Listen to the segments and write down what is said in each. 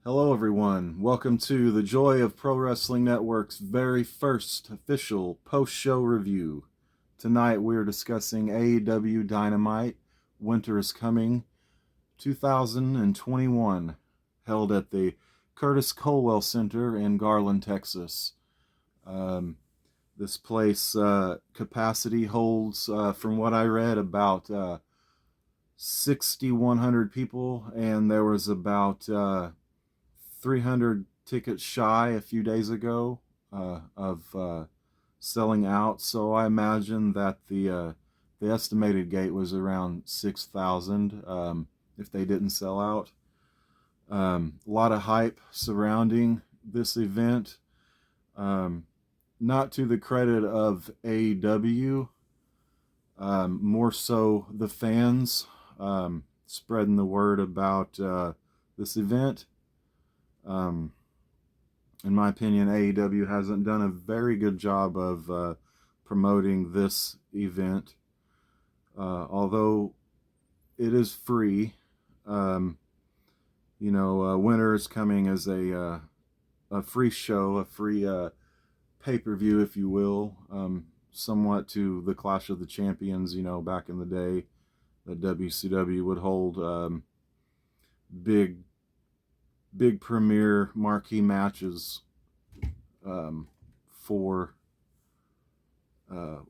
Hello, everyone. Welcome to the Joy of Pro Wrestling Network's very first official post-show review. Tonight, we're discussing AEW Dynamite, Winter is Coming, 2021, held at the Curtis Colwell Center in Garland, Texas. This place capacity holds, from what I read, about 6,100 people, and there was about 300 tickets shy a few days ago of selling out. So I imagine that the estimated gate was around 6,000 if they didn't sell out. A lot of hype surrounding this event. Not to the credit of AEW, more so the fans spreading the word about this event. In my opinion, AEW hasn't done a very good job of promoting this event. Although it is free, Winter is Coming as a free show, a free pay-per-view, if you will, somewhat to the Clash of the Champions, back in the day that WCW would hold big premier marquee matches for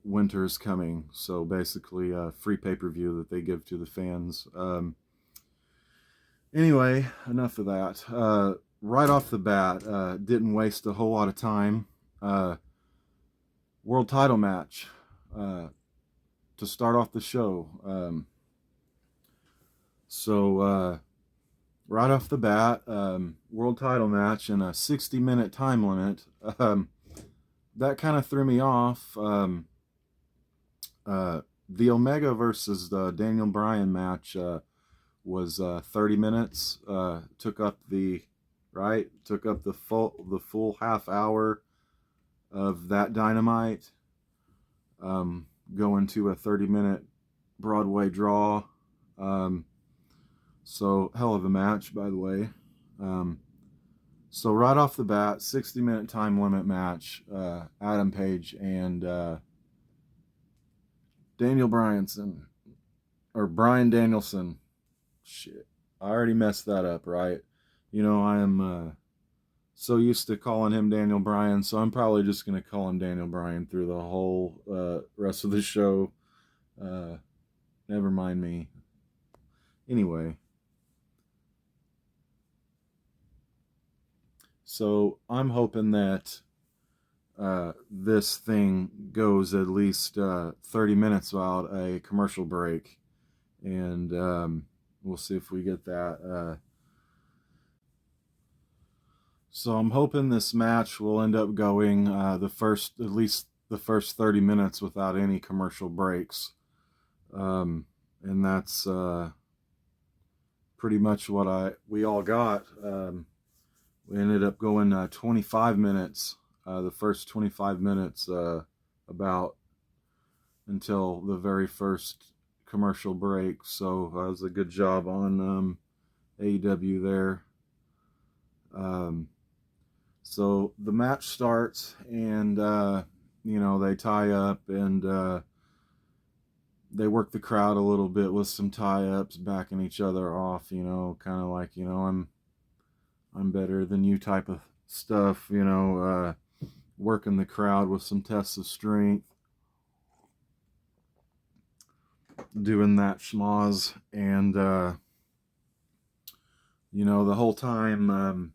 Winter is Coming. So basically a free pay-per-view that they give to the fans. Anyway, enough of that. Right off the bat, didn't waste a whole lot of time. World title match to start off the show. Right off the bat, world title match and a 60-minute time limit. That kind of threw me off. The Omega versus the Daniel Bryan match was 30 minutes. Took up the full half hour of that Dynamite. Going to a 30-minute Broadway draw. So, hell of a match, by the way. So right off the bat, 60-minute time limit match. Adam Page and Bryan Danielson. Shit, I already messed that up, right? I am so used to calling him Daniel Bryan, so I'm probably just going to call him Daniel Bryan through the whole rest of the show. Never mind me. Anyway. So I'm hoping that this thing goes at least 30 minutes without a commercial break. And we'll see if we get that. So I'm hoping this match will end up going at least the first 30 minutes without any commercial breaks. And that's pretty much what we all got. We ended up going 25 minutes, the first 25 minutes about until the very first commercial break. So that was a good job on AEW there. So the match starts and, they tie up and they work the crowd a little bit with some tie-ups, backing each other off, kind of like, I'm better than you type of stuff, working the crowd with some tests of strength, doing that schmoz, and, the whole time,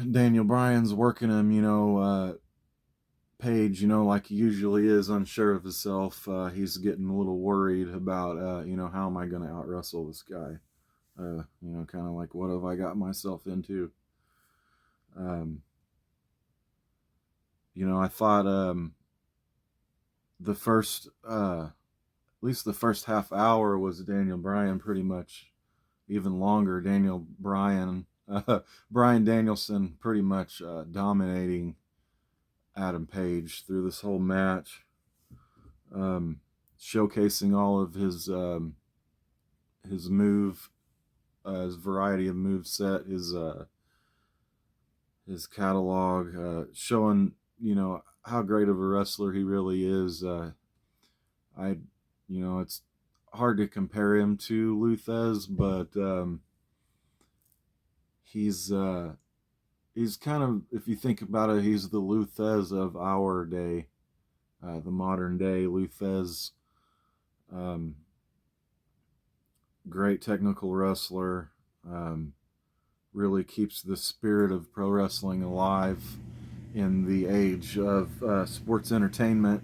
Daniel Bryan's working him, Page, like he usually is, unsure of himself. He's getting a little worried about, how am I going to out-wrestle this guy? Kind of like, what have I got myself into? I thought the first, at least the first half hour was Daniel Bryan, pretty much even longer. Bryan Danielson pretty much dominating Adam Page through this whole match, showcasing all of his move his variety of moveset, his catalog, showing, you know, how great of a wrestler he really is. It's hard to compare him to Luthez, but he's kind of, if you think about it, he's the Luthez of our day, the modern day Luthez. Great technical wrestler. Really keeps the spirit of pro wrestling alive in the age of sports entertainment.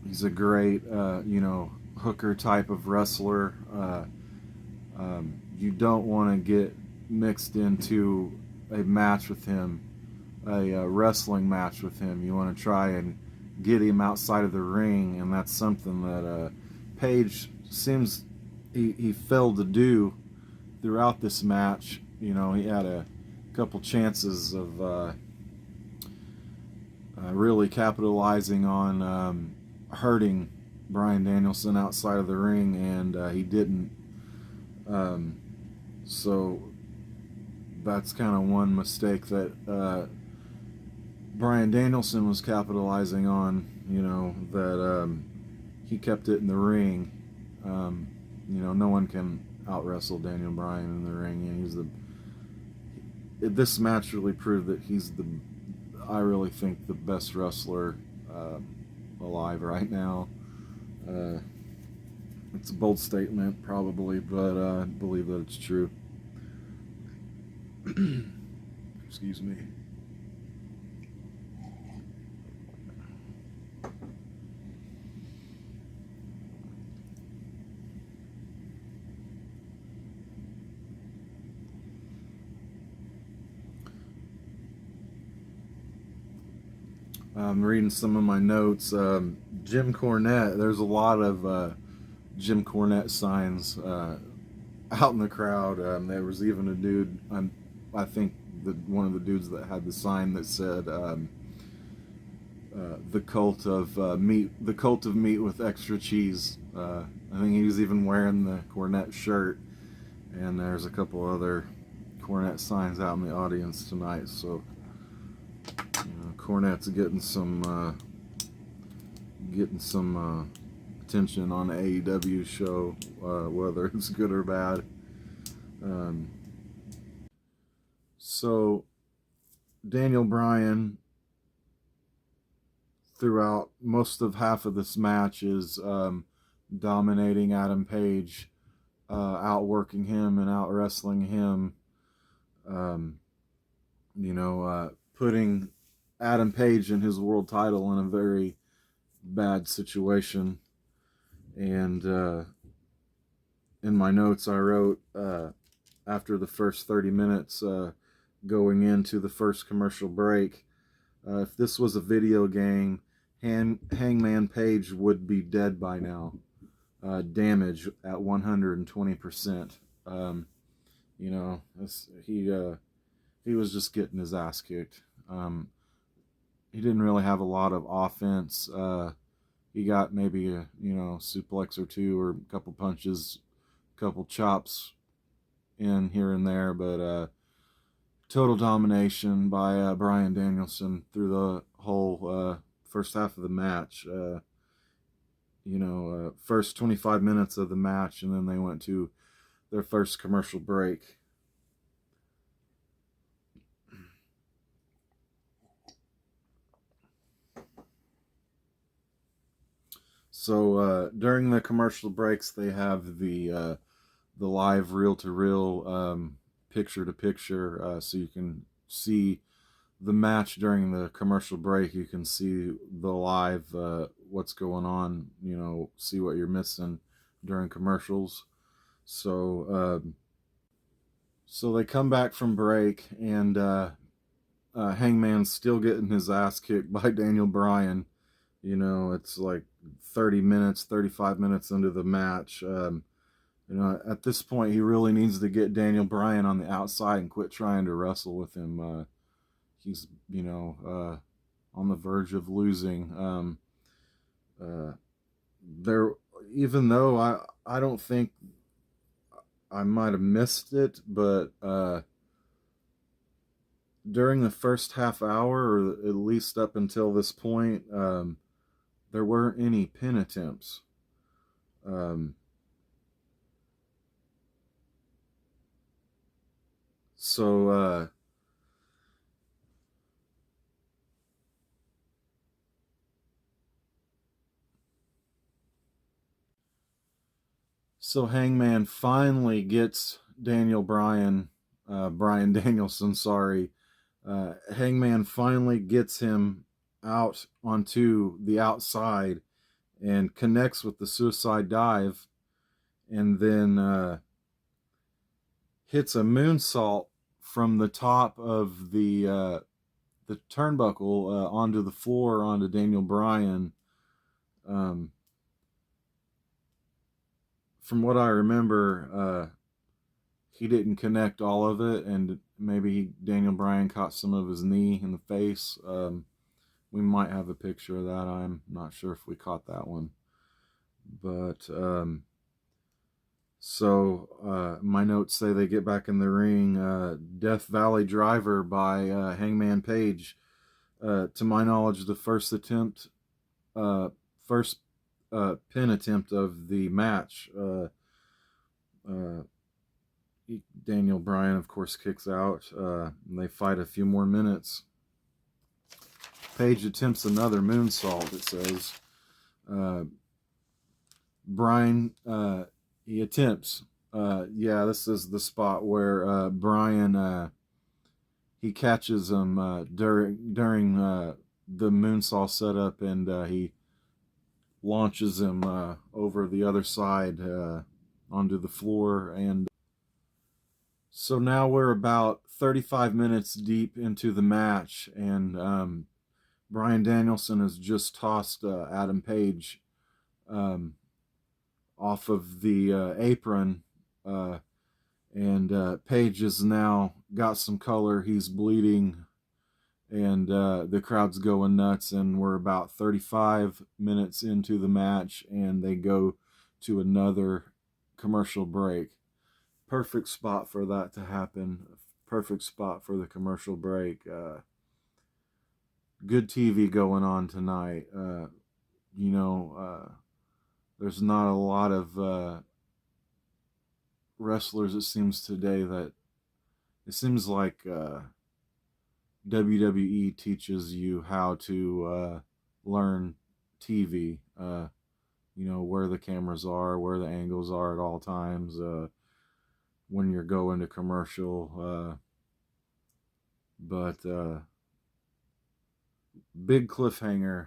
He's a great, hooker type of wrestler. You don't want to get mixed into a match with him, a wrestling match with him. You want to try and get him outside of the ring, and that's something that Page seems he failed to do throughout this match. You know, he had a couple chances of really capitalizing on hurting Bryan Danielson outside of the ring, and he didn't. So that's kind of one mistake that Bryan Danielson was capitalizing on, you know, that he kept it in the ring. No one can out-wrestle Daniel Bryan in the ring, and this match really proved that I really think, the best wrestler alive right now. It's a bold statement, probably, but I believe that it's true. Excuse me. I'm reading some of my notes. Jim Cornette, there's a lot of Jim Cornette signs out in the crowd. There was even a dude, I think one of the dudes that had the sign that said the cult of meat with extra cheese. I think he was even wearing the Cornette shirt, and there's a couple other Cornette signs out in the audience tonight. So Cornette's getting some attention on the AEW show, whether it's good or bad. So Daniel Bryan, throughout most of half of this match, is dominating Adam Page, outworking him and out wrestling him. Putting Adam Page and his world title in a very bad situation. And in my notes I wrote, after the first 30 minutes, going into the first commercial break, if this was a video game, Hangman Page would be dead by now. Damage at 120%. He was just getting his ass kicked. He didn't really have a lot of offense. He got maybe a suplex or two, or a couple punches, a couple chops in here and there, but total domination by Bryan Danielson through the whole first half of the match. First 25 minutes of the match, and then they went to their first commercial break. So during the commercial breaks, they have the live reel-to-reel, picture-to-picture, so you can see the match during the commercial break. You can see the live, what's going on, see what you're missing during commercials. So they come back from break, and Hangman's still getting his ass kicked by Daniel Bryan. It's like 35 minutes into the match. At this point, he really needs to get Daniel Bryan on the outside and quit trying to wrestle with him. He's, on the verge of losing. Even though I don't think I might have missed it, but during the first half hour, or at least up until this point, there weren't any pin attempts. Um, so Hangman finally gets Bryan Danielson, sorry. Hangman finally gets him out onto the outside and connects with the suicide dive, and then hits a moonsault from the top of the turnbuckle onto the floor, onto Daniel Bryan. Um, from what I remember, he didn't connect all of it, and maybe Daniel Bryan caught some of his knee in the face. We might have a picture of that. I'm not sure if we caught that one. But my notes say they get back in the ring. Death Valley Driver by Hangman Page. To my knowledge, the first pin attempt of the match. Daniel Bryan, of course, kicks out. And they fight a few more minutes. Page attempts another moonsault, it says. Bryan, he attempts. This is the spot where Bryan, he catches him during the moonsault setup, and he launches him over the other side onto the floor. And so now we're about 35 minutes deep into the match, and Bryan Danielson has just tossed Adam Page off of the apron, and Page has now got some color. He's bleeding, and the crowd's going nuts, and we're about 35 minutes into the match, and they go to another commercial break. Perfect spot for that to happen. Perfect spot for the commercial break. Good TV going on tonight. There's not a lot of wrestlers, it seems today, that it seems like WWE teaches you how to learn TV. Where the cameras are, where the angles are at all times, when you're going to commercial. But big cliffhanger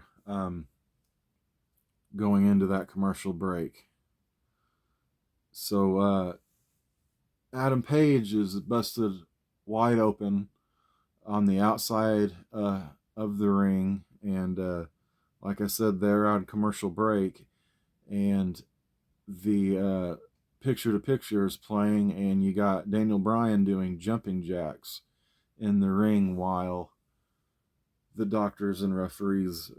going into that commercial break. So Adam Page is busted wide open on the outside of the ring, and like I said, they're on commercial break, and the picture-to-picture is playing, and you got Daniel Bryan doing jumping jacks in the ring while the doctors and referees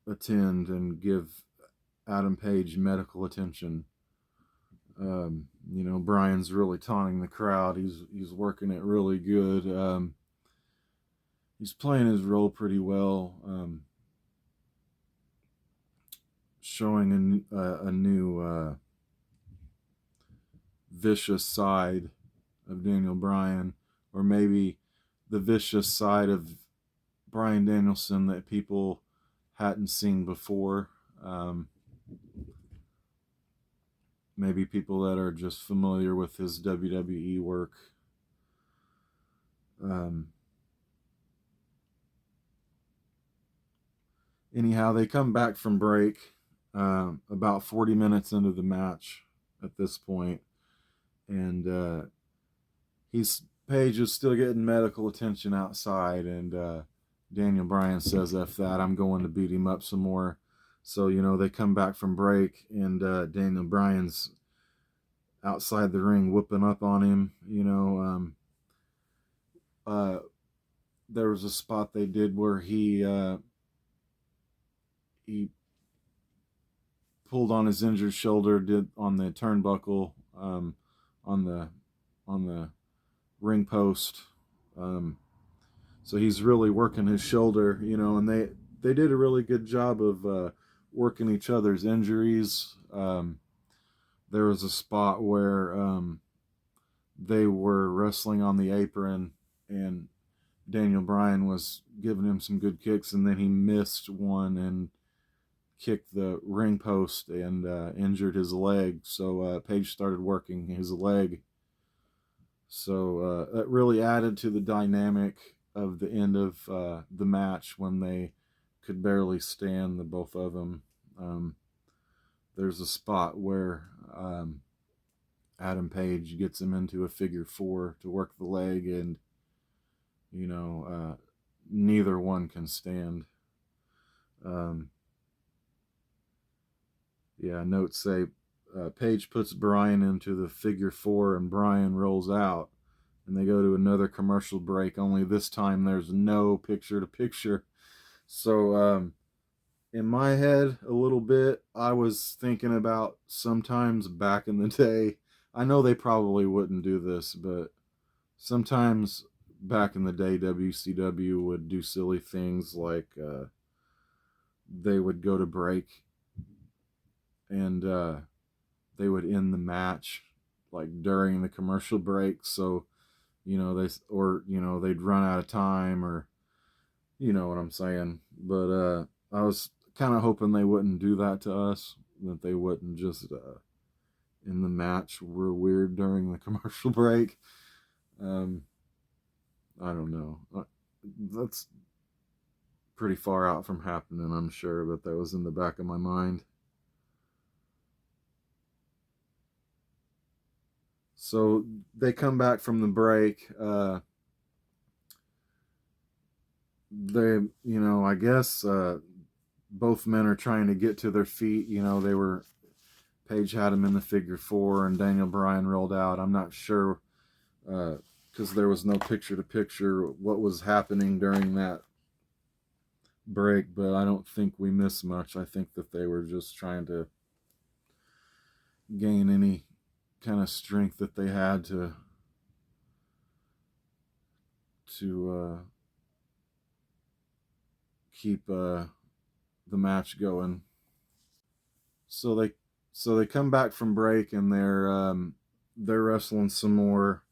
attend and give Adam Page medical attention. Bryan's really taunting the crowd. He's working it really good. He's playing his role pretty well, showing a new vicious side of Daniel Bryan, or maybe the vicious side of Bryan Danielson that people hadn't seen before. Maybe people that are just familiar with his WWE work. Anyhow, they come back from break about 40 minutes into the match at this point, and Page is still getting medical attention outside, and Daniel Bryan says, "F that, I'm going to beat him up some more." So, they come back from break, and Daniel Bryan's outside the ring whooping up on him. There was a spot they did where he pulled on his injured shoulder, did on the turnbuckle, on the ring post. So he's really working his shoulder, and they did a really good job of working each other's injuries. There was a spot where they were wrestling on the apron, and Daniel Bryan was giving him some good kicks, and then he missed one and kicked the ring post and injured his leg. So Page started working his leg. So that really added to the dynamic of the end of the match when they could barely stand, the both of them. There's a spot where Adam Page gets him into a figure four to work the leg, and neither one can stand. Notes say Page puts Bryan into the figure four, and Bryan rolls out, and they go to another commercial break. Only this time there's no picture to picture. So in my head, a little bit, I was thinking about sometimes back in the day. I know they probably wouldn't do this, but sometimes back in the day, WCW would do silly things like they would go to break, and they would end the match like during the commercial break. So they'd run out of time, or you know what I'm saying. But I was kind of hoping they wouldn't do that to us, that they wouldn't just in the match real weird during the commercial break. I don't know. That's pretty far out from happening, I'm sure, but that was in the back of my mind. So they come back from the break. I guess both men are trying to get to their feet. Page had him in the figure four, and Daniel Bryan rolled out. I'm not sure, because there was no picture to picture what was happening during that break, but I don't think we missed much. I think that they were just trying to gain any kind of strength that they had to keep the match going. So they come back from break, and they're wrestling some more,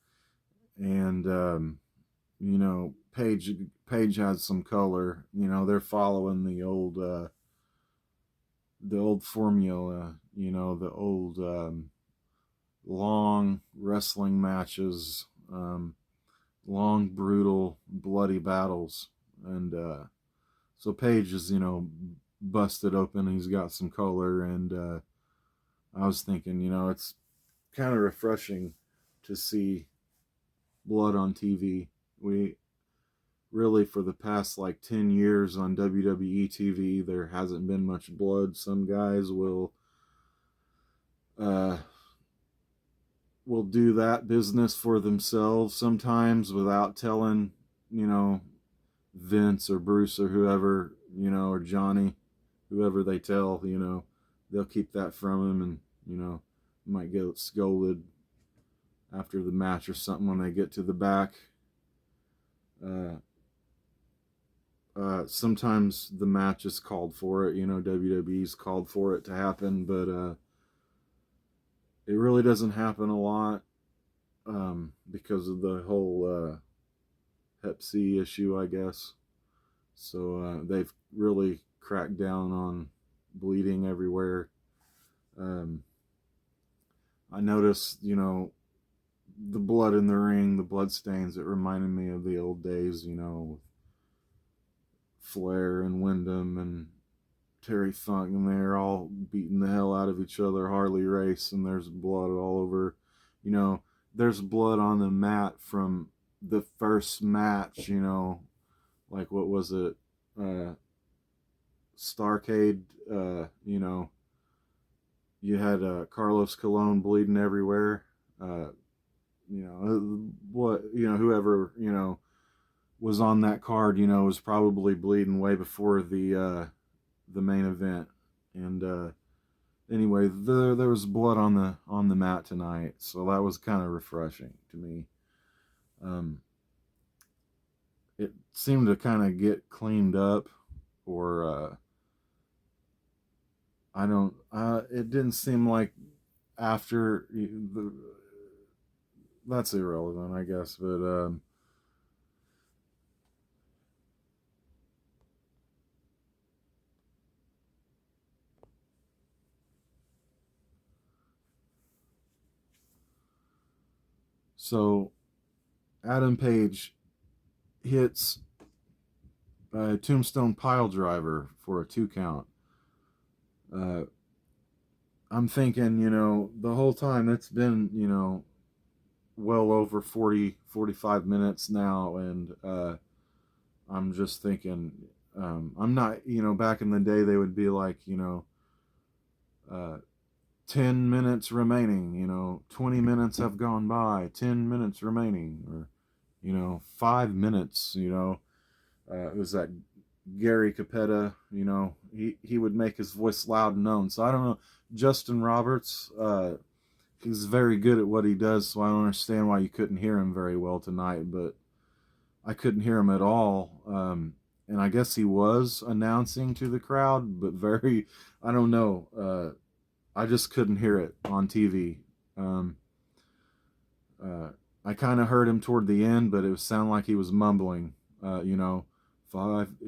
and Page has some color. They're following the old formula. The old long wrestling matches, long, brutal, bloody battles, and so Page is busted open. He's got some color, and I was thinking, it's kind of refreshing to see blood on TV. We really, for the past like 10 years on WWE TV, there hasn't been much blood. Some guys will do that business for themselves sometimes without telling, Vince or Bruce or whoever, or Johnny, whoever they tell, they'll keep that from him, and, might get scolded after the match or something when they get to the back. Sometimes the match is called for it, WWE's called for it to happen, but it really doesn't happen a lot because of the whole Hep C issue, I guess. So they've really cracked down on bleeding everywhere. I noticed, the blood in the ring, the blood stains. It reminded me of the old days, Flair and Wyndham and Terry Funk, and they're all beating the hell out of each other. Harley Race, and there's blood all over. There's blood on the mat from the first match. Like what was it? Starcade. You had Carlos Colon bleeding everywhere. Whoever was on that card, was probably bleeding way before the main event, and anyway, there was blood on the mat tonight, so that was kind of refreshing to me. It seemed to kind of get cleaned up, or I don't. It didn't seem like after the. That's irrelevant, I guess, but so Adam Page hits a Tombstone pile driver for a 2 count. I'm thinking, the whole time it's been, well over 45 minutes now, and I'm just thinking, I'm not, back in the day they would be like, uh, 10 minutes remaining, 20 minutes have gone by, 10 minutes remaining, or, 5 minutes, it was that Gary Capetta, he would make his voice loud and known. So I don't know. Justin Roberts, he's very good at what he does, so I don't understand why you couldn't hear him very well tonight, but I couldn't hear him at all. And I guess he was announcing to the crowd, but I don't know. I just couldn't hear it on TV. I kind of heard him toward the end, but it would sound like he was mumbling. He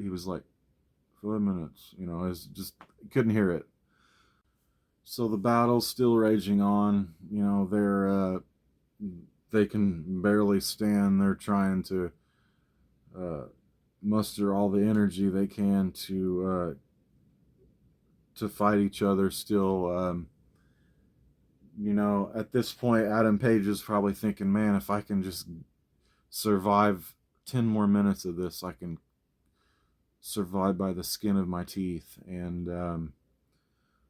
was like 5 minutes. It's just couldn't hear it. So the battle's still raging on. They can barely stand. They're trying to muster all the energy they can to fight each other still. At this point, Adam Page is probably thinking, man, if I can just survive 10 more minutes of this, I can survive by the skin of my teeth. And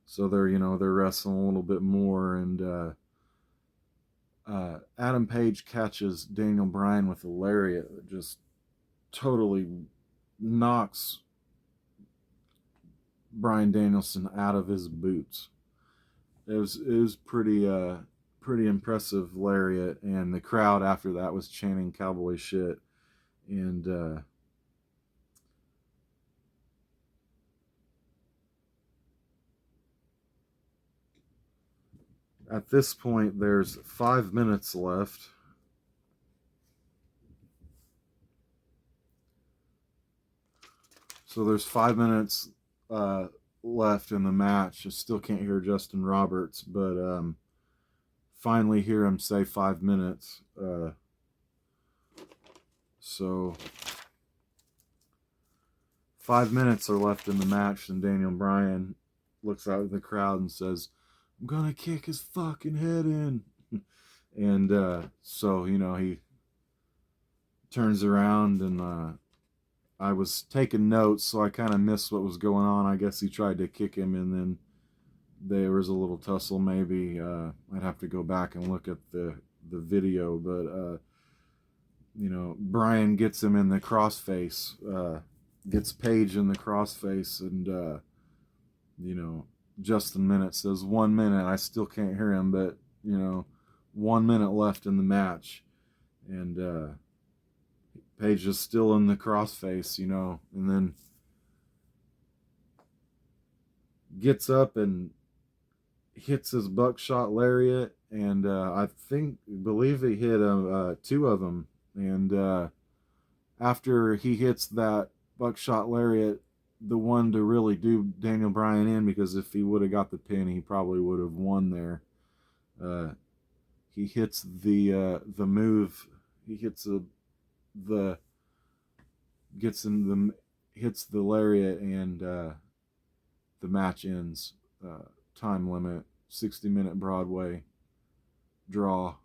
so they're wrestling a little bit more, and Adam Page catches Daniel Bryan with a lariat that just totally knocks Bryan Danielson out of his boots. It was pretty impressive lariat, and the crowd after that was chanting cowboy shit. And at this point, there's 5 minutes left. So there's 5 minutes left in the match. I still can't hear Justin Roberts, but finally hear him say 5 minutes. So 5 minutes are left in the match, and Daniel Bryan looks out at the crowd and says, "I'm gonna kick his fucking head in." And so he turns around, and I was taking notes, so I kind of missed what was going on. I guess he tried to kick him, and then there was a little tussle. Maybe I'd have to go back and look at the video, but Bryan gets him in the crossface, gets Page in the crossface, and Justin Minute says 1 minute. I still can't hear him, but 1 minute left in the match, and Page is still in the crossface, and then gets up and hits his buckshot lariat, and I believe he hit 2 of them, and after he hits that buckshot lariat, the one to really do Daniel Bryan in, because if he would have got the pin, he probably would have won there. He hits the move. He hits hits the lariat, and the match ends. Time limit, 60-minute Broadway draw.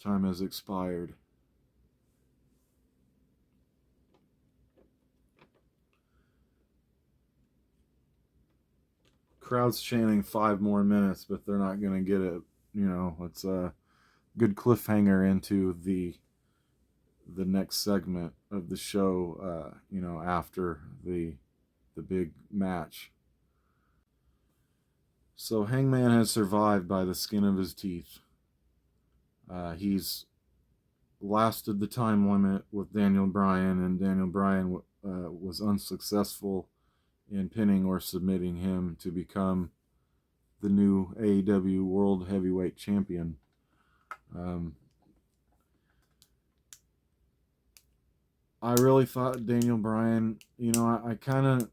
Time has expired. Crowd's chanting 5 more minutes, but they're not going to get it. It's a good cliffhanger into the next segment of the show, after the big match. So Hangman has survived by the skin of his teeth. He's lasted the time limit with Daniel Bryan, and Daniel Bryan was unsuccessful in pinning or submitting him to become the new AEW World Heavyweight Champion. I really thought Daniel Bryan, I kind of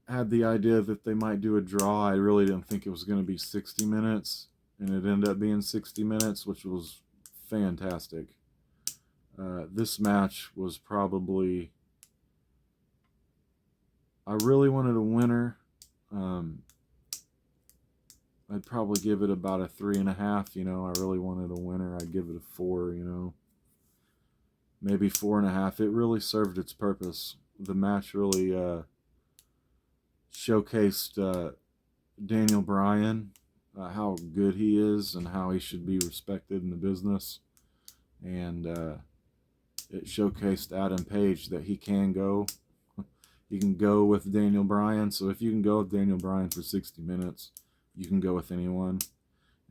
had the idea that they might do a draw. I really didn't think it was going to be 60 minutes, and it ended up being 60 minutes, which was fantastic. This match was probably, I really wanted a winner. I'd probably give it about a 3.5. I really wanted a winner. I'd give it a 4. Maybe 4.5. It really served its purpose. The match really showcased Daniel Bryan, how good he is and how he should be respected in the business. And it showcased Adam Page that he can go. He can go with Daniel Bryan. So if you can go with Daniel Bryan for 60 minutes, you can go with anyone.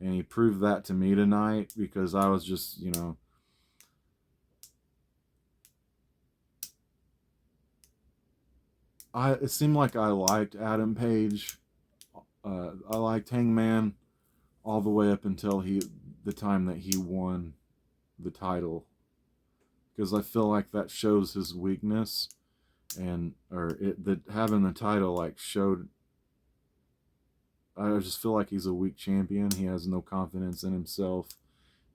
And he proved that to me tonight, because I was just, it seemed like I liked Adam Page. I liked Hangman all the way up until the time that he won the title, because I feel like that shows his weakness, that having the title like showed. I just feel like he's a weak champion. He has no confidence in himself.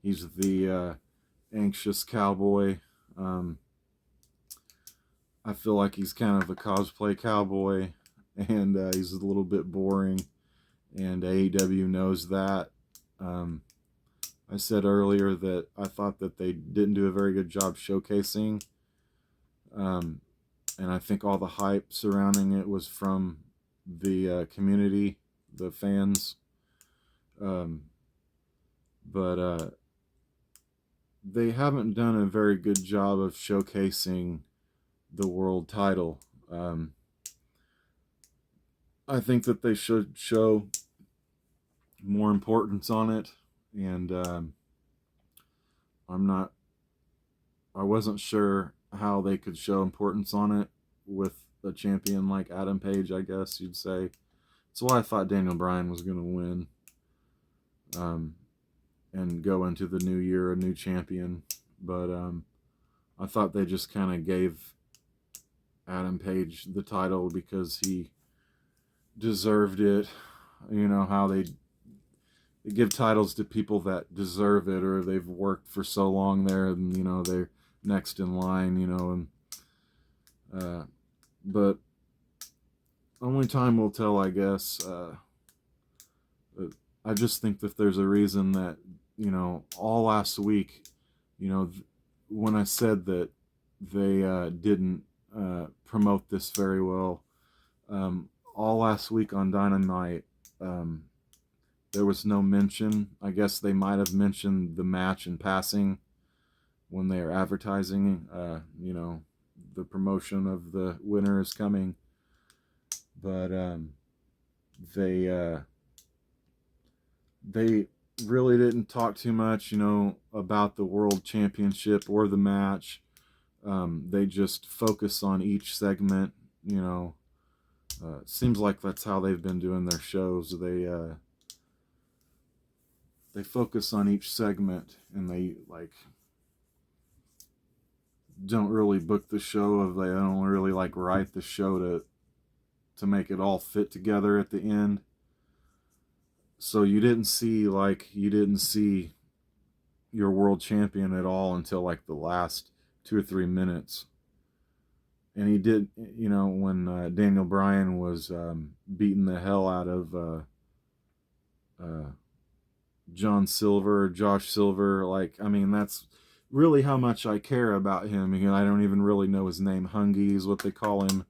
He's the anxious cowboy. I feel like he's kind of a cosplay cowboy, and he's a little bit boring, and AEW knows that. I said earlier that I thought that they didn't do a very good job showcasing, and I think all the hype surrounding it was from the community, the fans, but they haven't done a very good job of showcasing the world title. I think that they should show more importance on it, and I wasn't sure how they could show importance on it with a champion like Adam Page, I guess you'd say. That's why I thought Daniel Bryan was going to win, and go into the new year a new champion. But I thought they just kind of gave Adam Page the title because he deserved it. How they give titles to people that deserve it, or they've worked for so long there, and they're next in line. But only time will tell, I guess. I just think that there's a reason that all last week, when I said that they didn't promote this very well, all last week on Dynamite, there was no mention. I guess they might have mentioned the match in passing when they are advertising, the promotion of the winner is coming. But they really didn't talk too much, about the World Championship or the match. They just focus on each segment. It seems like that's how they've been doing their shows. They focus on each segment, and they don't really book the show. They don't really write the show to make it all fit together at the end. So you didn't see your world champion at all until the last 2 or 3 minutes. And he did, when Daniel Bryan was beating the hell out of Josh Silver. That's really how much I care about him. I don't even really know his name. Hungy is what they call him.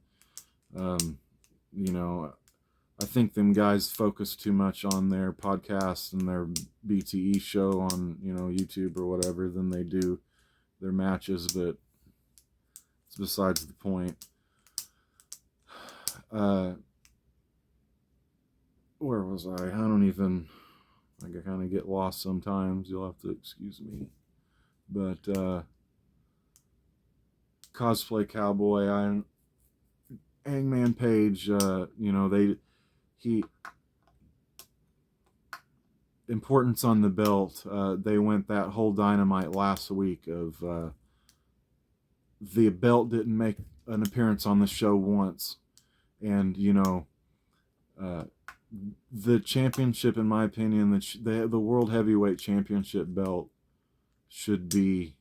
I think them guys focus too much on their podcast and their BTE show on, YouTube or whatever than they do their matches, but it's besides the point. where was I? I don't even, I kind of get lost sometimes. You'll have to excuse me. But Cosplay Cowboy, Hangman Page, he importance on the belt. They went that whole Dynamite last week of the belt didn't make an appearance on the show once, and the championship, in my opinion, the World Heavyweight Championship belt should be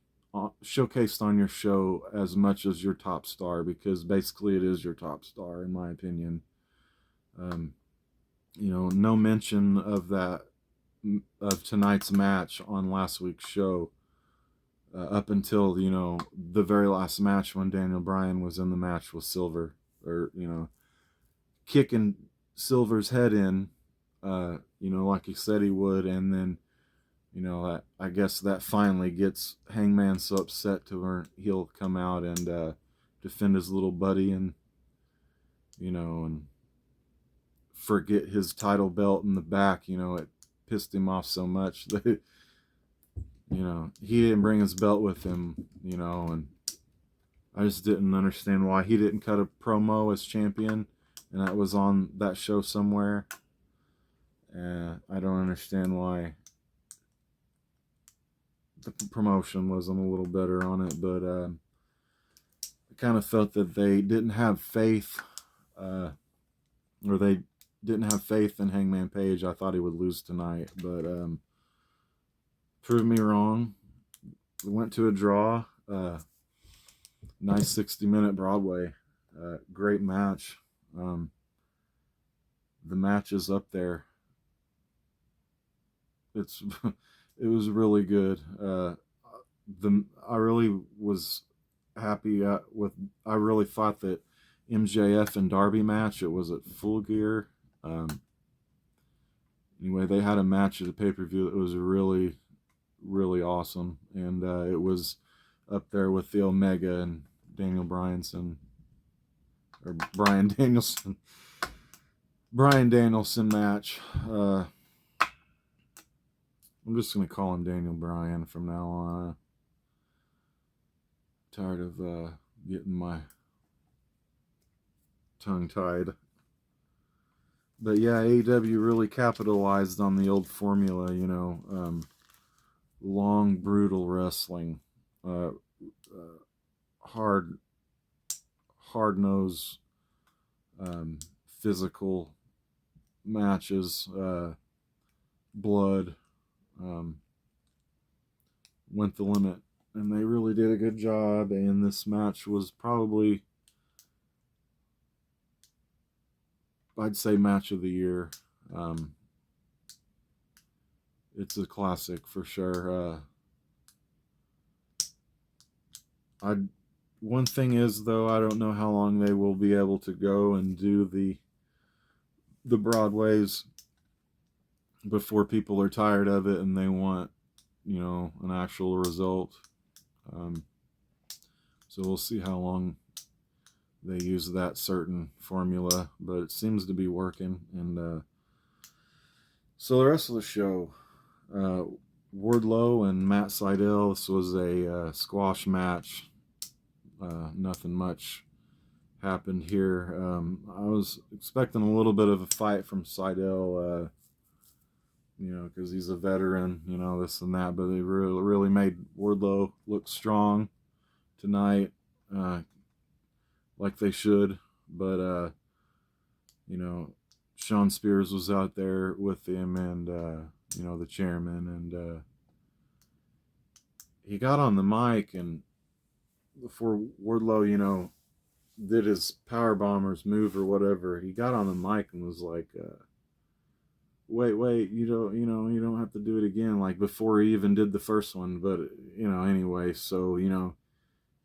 showcased on your show as much as your top star, because basically it is your top star, in my opinion. No mention of tonight's match on last week's show, up until the very last match when Daniel Bryan was in the match with Silver, or kicking Silver's head in, like he said he would, and then I guess that finally gets Hangman so upset to where he'll come out and defend his little buddy, and and forget his title belt in the back. It pissed him off so much that he didn't bring his belt with him, and I just didn't understand why he didn't cut a promo as champion, and that was on that show somewhere. I don't understand why the promotion wasn't a little better on it, but I kind of felt that they didn't have faith, or they didn't have faith in Hangman Page. I thought he would lose tonight, but proved me wrong. We went to a draw. Nice 60-minute Broadway. Great match. The match is up there. It was really good. I really was happy with. I really thought that MJF and Darby match, it was at Full Gear. Anyway, they had a match at a pay-per-view that was really, really awesome, and it was up there with the Omega and Daniel Bryanson, or Bryan Danielson match. I'm just going to call him Daniel Bryan from now on. Tired of getting my tongue tied. But yeah, AEW really capitalized on the old formula, long, brutal wrestling, hard-nosed, physical matches, blood, went the limit, and they really did a good job. And this match was probably, I'd say, match of the year. It's a classic for sure. One thing is, though, I don't know how long they will be able to go and do the Broadways before people are tired of it and they want, an actual result. So we'll see how long they use that certain formula, but it seems to be working. And so the rest of the show, Wardlow and Matt Sydal. This was a squash match. Nothing much happened here. I was expecting a little bit of a fight from Sydal, because he's a veteran, this and that, but they really made Wardlow look strong tonight, like they should. But Sean Spears was out there with him, and the chairman, and he got on the mic, and before Wardlow, did his power bombers move or whatever, he got on the mic and was like, wait, you don't have to do it again, like before he even did the first one. But anyway, so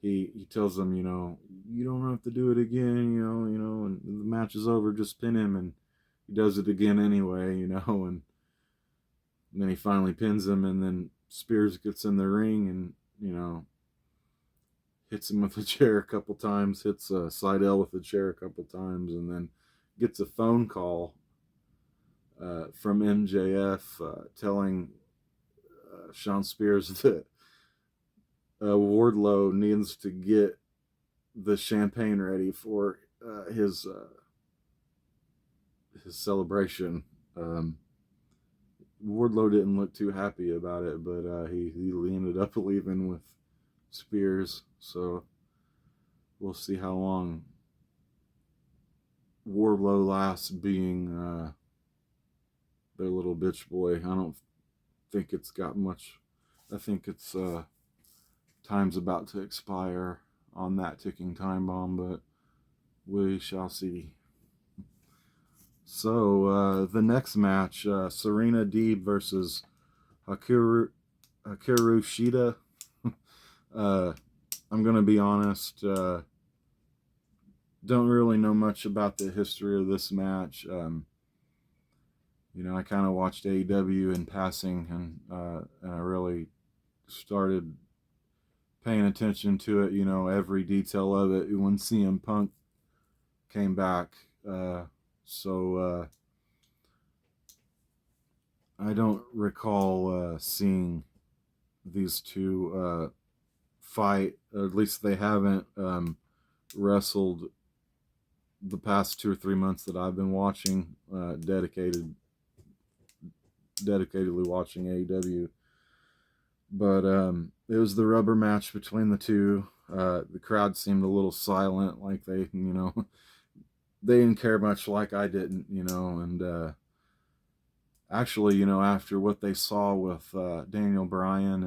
he tells them, you don't have to do it again, and the match is over, just pin him. And he does it again anyway, and then he finally pins him, and then Spears gets in the ring and hits him with a chair a couple times, hits Sydal with a chair a couple times, and then gets a phone call from MJF telling Sean Spears that Wardlow needs to get the champagne ready for his celebration. Wardlow didn't look too happy about it, but he ended up leaving with Spears. So we'll see how long Wardlow lasts being their little bitch boy. I don't think it's got much. I think it's time's about to expire on that ticking time bomb, but we shall see. So the next match, Serena Deeb versus Akiru Shida. I'm gonna be honest. Don't really know much about the history of this match. You know, I kind of watched AEW in passing, and I really started paying attention to it. You know, every detail of it when CM Punk came back. So I don't recall seeing these two fight. Or at least they haven't wrestled the past 2 or 3 months that I've been watching, dedicatedly watching AEW. But it was the rubber match between the two. The crowd seemed a little silent, like they, you know, they didn't care much, like I didn't, you know. And actually, you know, after what they saw with Daniel Bryan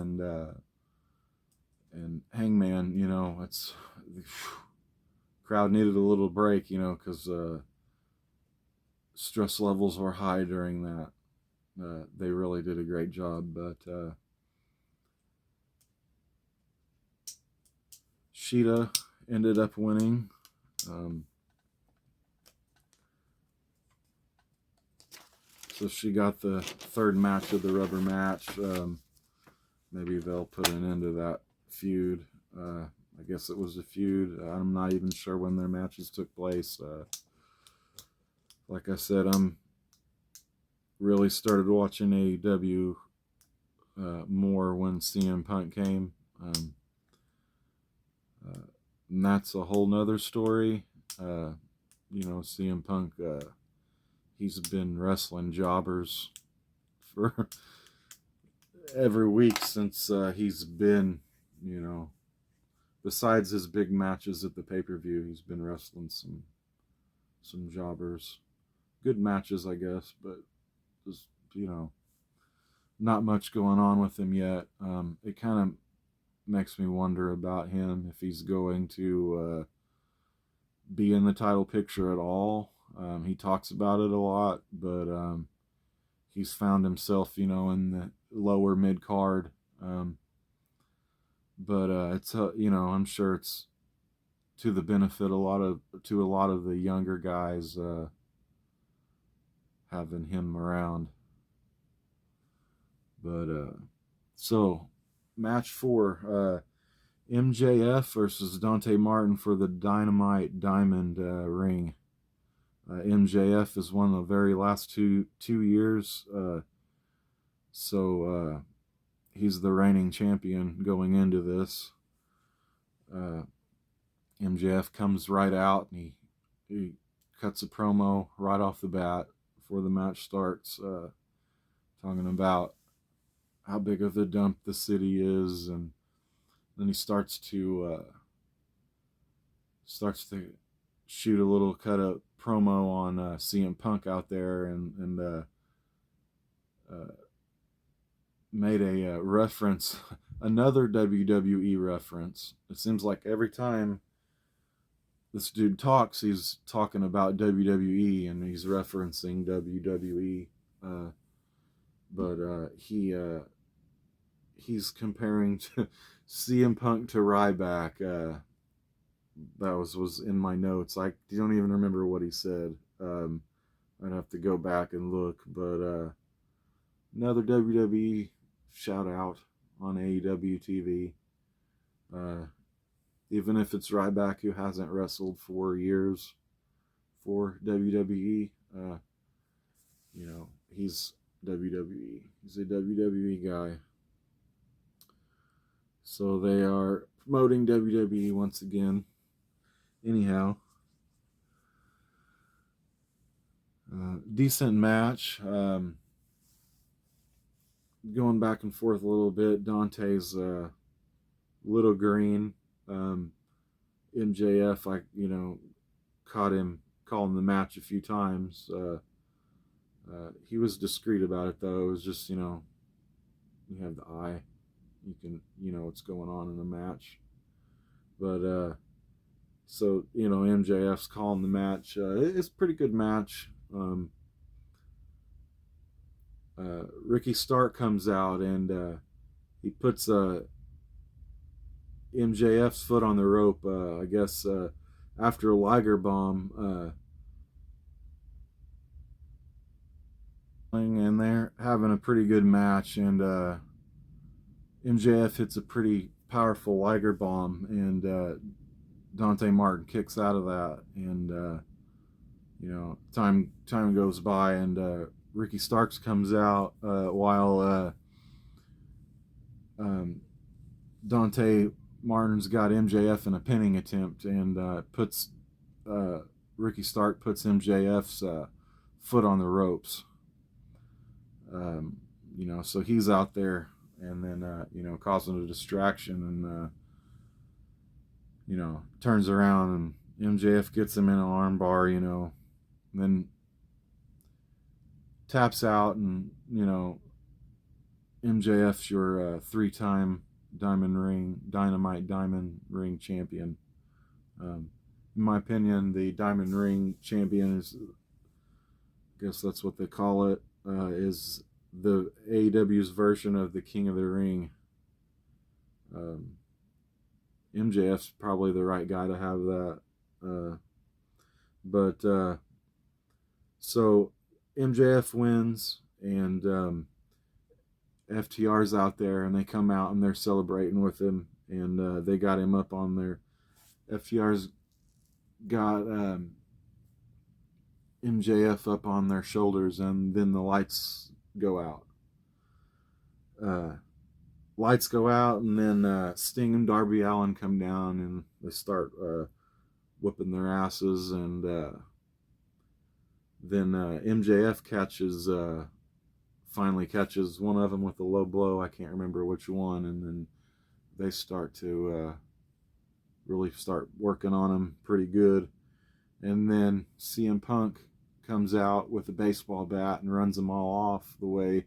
and Hangman, you know, it's the crowd needed a little break, you know, because stress levels were high during that. They really did a great job, but Shida ended up winning. So she got the third match of the rubber match. Maybe they'll put an end to that feud. I guess it was a feud. I'm not even sure when their matches took place. Like I said, I'm really started watching AEW more when CM Punk came. And that's a whole nother story. You know, CM Punk, he's been wrestling jobbers for every week since he's been, you know, besides his big matches at the pay-per-view, he's been wrestling some jobbers. Good matches, I guess, but just, you know, not much going on with him yet. It kind of makes me wonder about him, if he's going to be in the title picture at all. He talks about it a lot, but he's found himself, you know, in the lower mid card. But it's you know, I'm sure it's to the benefit to a lot of the younger guys having him around. But so match 4, MJF versus Dante Martin for the Dynamite Diamond ring. MJF is one of the very last two years, so he's the reigning champion going into this. MJF comes right out and he cuts a promo right off the bat before the match starts, talking about how big of a dump the city is, and then he starts to shoot a little cut up promo on CM Punk out there, and made a reference, another WWE reference. It seems like every time this dude talks, he's talking about WWE and he's referencing WWE. But he's comparing to CM Punk to Ryback. That was in my notes. I don't even remember what he said. I'd have to go back and look. But another WWE shout out on AEW TV. Even if it's Ryback, who hasn't wrestled for years for WWE, you know, he's WWE. He's a WWE guy. So they are promoting WWE once again. Anyhow, decent match. Going back and forth a little bit. Dante's a little green. MJF, caught him calling the match a few times. He was discreet about it, though. It was just, you have the eye. You can, what's going on in the match. But, so, MJF's calling the match. It's a pretty good match. Ricky Stark comes out and he puts MJF's foot on the rope, I guess, after a Liger bomb. And they're having a pretty good match, and MJF hits a pretty powerful Liger bomb, and Dante Martin kicks out of that, and time goes by, and Ricky Starks comes out while Dante Martin's got MJF in a pinning attempt, and Ricky Stark puts MJF's foot on the ropes. So he's out there, and then causing a distraction, and turns around, and MJF gets him in an armbar, and then taps out, and MJF's your 3-time Dynamite Diamond Ring champion. In my opinion, the Diamond Ring champion is, I guess that's what they call it, is the AEW's version of the King of the Ring. MJF's probably the right guy to have that. So MJF wins, and FTR's out there, and they come out and they're celebrating with him, and they got him up on their. FTR's got MJF up on their shoulders, and then the lights go out. Lights go out, and then Sting and Darby Allin come down, and they start whipping their asses, and then MJF finally catches one of them with a low blow. I can't remember which one, and then they start to really start working on him pretty good. And then CM Punk comes out with a baseball bat and runs them all off the way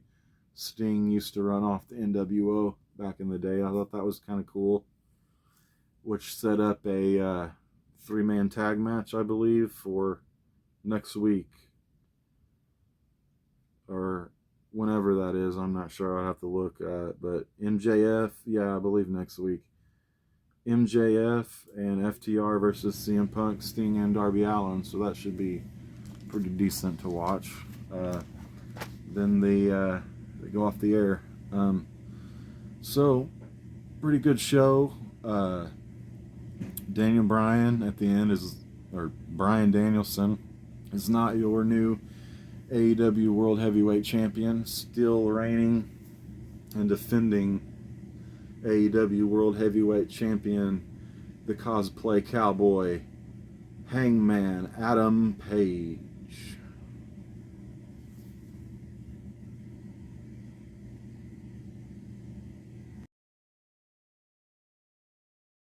Sting used to run off the NWO back in the day. I thought that was kind of cool, which set up a 3-man tag match, I believe, for next week, or whenever that is. I'm not sure. I'll have to look at, but MJF, I believe next week. MJF and FTR versus CM Punk, Sting, and Darby Allin. So that should be pretty decent to watch. Then they go off the air. So pretty good show. Daniel Bryan at the end Bryan Danielson is not your new AEW World Heavyweight Champion, still reigning and defending AEW World Heavyweight Champion, the cosplay cowboy, Hangman Adam Page.